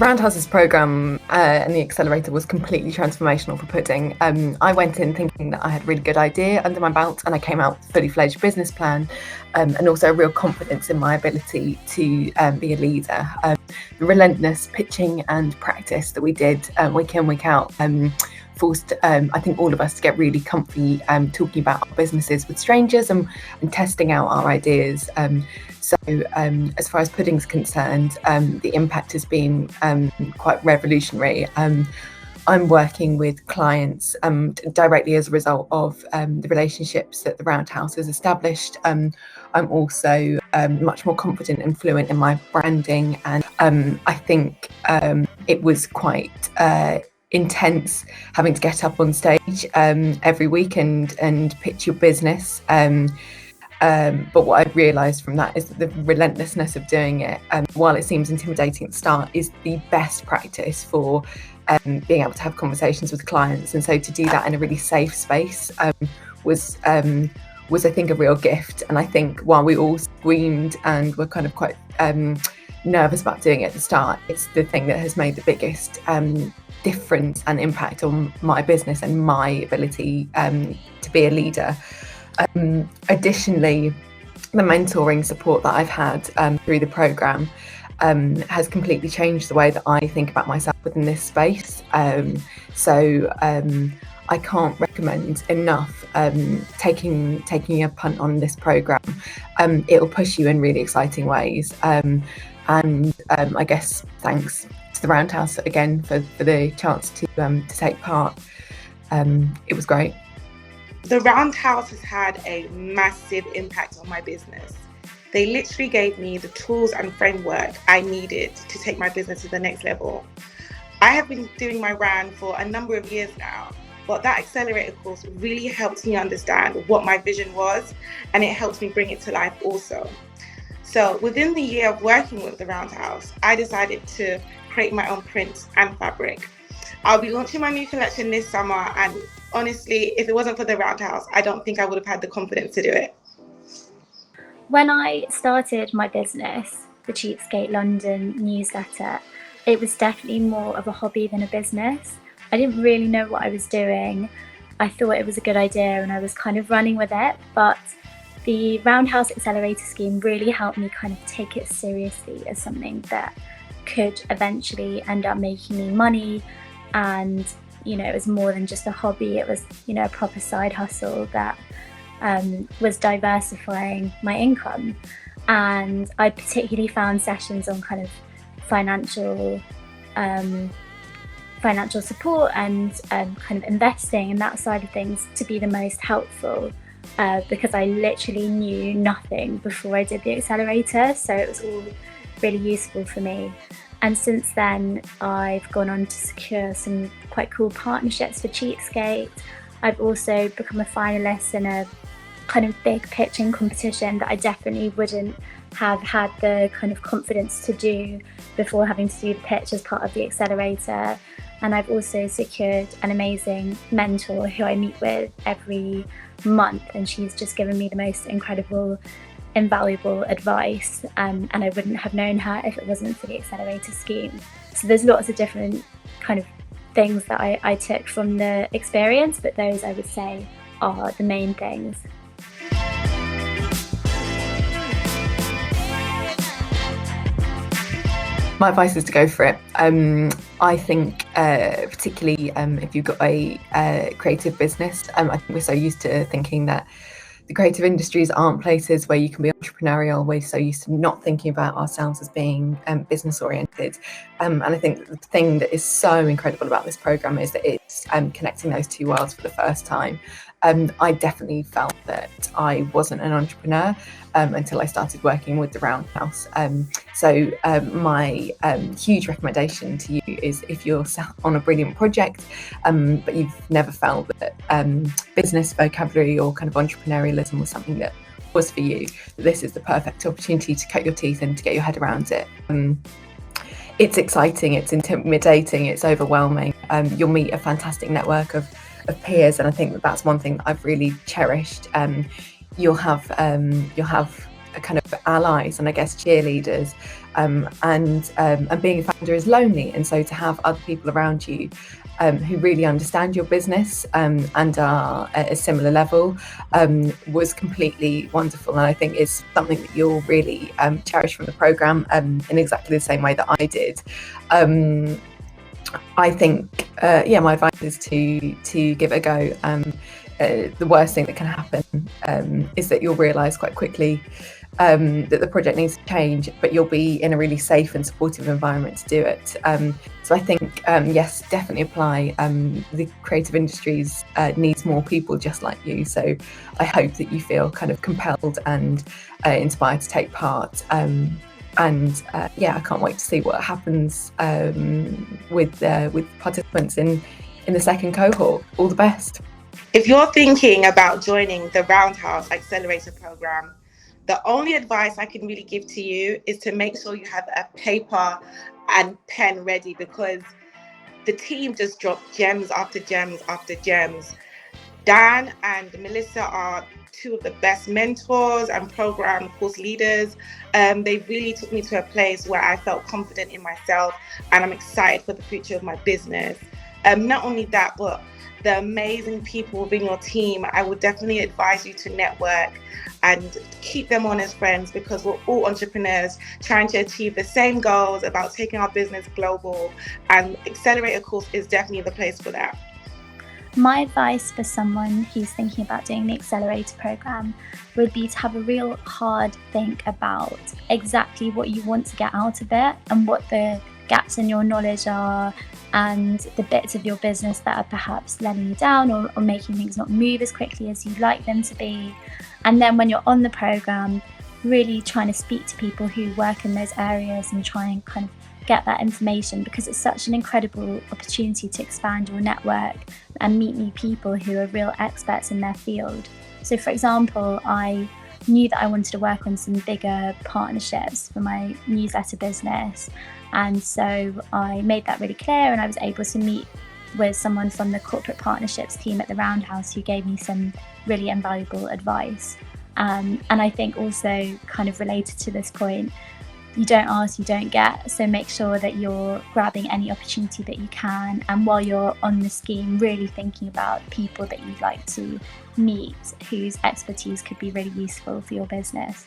Roundhouse's programme and the Accelerator was completely transformational for Pudding. I went in thinking that I had a really good idea under my belt, and I came out with a fully fledged business plan and also a real confidence in my ability to be a leader. The relentless pitching and practice that we did week in, week out forced, I think, all of us to get really comfy talking about our businesses with strangers and testing out our ideas. So as far as Pudding's concerned, the impact has been quite revolutionary. I'm working with clients directly as a result of the relationships that the Roundhouse has established. I'm also much more confident and fluent in my branding, and I think it was quite intense having to get up on stage every week and pitch your business. But what I realised from that is that the relentlessness of doing it, while it seems intimidating at the start, is the best practice for being able to have conversations with clients. And so to do that in a really safe space was I think a real gift. And I think while we all screamed and were kind of quite nervous about doing it at the start, it's the thing that has made the biggest difference and impact on my business and my ability to be a leader. Additionally, the mentoring support that I've had through the programme has completely changed the way that I think about myself within this space. So I can't recommend enough taking a punt on this programme. It'll push you in really exciting ways. And I guess thanks to the Roundhouse again for the chance to take part. It was great. The Roundhouse has had a massive impact on my business. They literally gave me the tools and framework I needed to take my business to the next level. I have been doing my RAN for a number of years now, but that Accelerator course really helped me understand what my vision was, and it helped me bring it to life also. So within the year of working with the Roundhouse, I decided to create my own print and fabric. I'll be launching my new collection this summer, and honestly, if it wasn't for the Roundhouse, I don't think I would have had the confidence to do it. When I started my business, the Cheapskate London newsletter, it was definitely more of a hobby than a business. I didn't really know what I was doing. I thought it was a good idea and I was kind of running with it, but the Roundhouse Accelerator scheme really helped me kind of take it seriously as something that could eventually end up making me money. And it was more than just a hobby. It was, a proper side hustle that was diversifying my income. And I particularly found sessions on kind of financial support and kind of investing and that side of things to be the most helpful, because I literally knew nothing before I did the Accelerator. So it was all really useful for me. And since then, I've gone on to secure some quite cool partnerships for Cheapskate. I've also become a finalist in a kind of big pitching competition that I definitely wouldn't have had the kind of confidence to do before having to do the pitch as part of the Accelerator. And I've also secured an amazing mentor who I meet with every month, and she's just given me the most incredible, invaluable advice, and I wouldn't have known her if it wasn't for the Accelerator scheme. So there's lots of different kind of things that I took from the experience, but those I would say are the main things. My advice is to go for it. I think particularly if you've got a creative business, I think we're so used to thinking that the creative industries aren't places where you can be entrepreneurial. We're so used to not thinking about ourselves as being business oriented. And I think the thing that is so incredible about this programme is that it's connecting those two worlds for the first time. I definitely felt that I wasn't an entrepreneur until I started working with the Roundhouse. So my huge recommendation to you is, if you're sat on a brilliant project, but you've never felt that business vocabulary or kind of entrepreneurialism was something that was for you, this is the perfect opportunity to cut your teeth and to get your head around it. It's exciting, it's intimidating, it's overwhelming. You'll meet a fantastic network of peers, and I think that that's one thing that I've really cherished. You'll have kind of allies and I guess cheerleaders, and being a founder is lonely, and so to have other people around you who really understand your business and are at a similar level was completely wonderful, and I think it's something that you'll really cherish from the programme in exactly the same way that I did. I think my advice is to give it a go. The worst thing that can happen is that you'll realise quite quickly that the project needs to change, but you'll be in a really safe and supportive environment to do it. So I think, yes, definitely apply. The creative industries needs more people just like you. So I hope that you feel kind of compelled and inspired to take part. I can't wait to see what happens with participants in the second cohort. All the best. If you're thinking about joining the Roundhouse Accelerator program, the only advice I can really give to you is to make sure you have a paper and pen ready, because the team just dropped gems after gems after gems. Dan and Melissa are two of the best mentors and program course leaders. They really took me to a place where I felt confident in myself, and I'm excited for the future of my business. Not only that, but the amazing people within your team, I would definitely advise you to network and keep them on as friends, because we're all entrepreneurs trying to achieve the same goals about taking our business global, and Accelerator course is definitely the place for that. My advice for someone who's thinking about doing the Accelerator program would be to have a real hard think about exactly what you want to get out of it and what the gaps in your knowledge are, and the bits of your business that are perhaps letting you down or making things not move as quickly as you'd like them to be. And then when you're on the program, really trying to speak to people who work in those areas and try and kind of get that information, because it's such an incredible opportunity to expand your network and meet new people who are real experts in their field. So for example, I knew that I wanted to work on some bigger partnerships for my newsletter business, and so I made that really clear, and I was able to meet with someone from the corporate partnerships team at the Roundhouse who gave me some really invaluable advice. And I think also kind of related to this point, you don't ask, you don't get. So make sure that you're grabbing any opportunity that you can, and while you're on the scheme, really thinking about people that you'd like to meet whose expertise could be really useful for your business.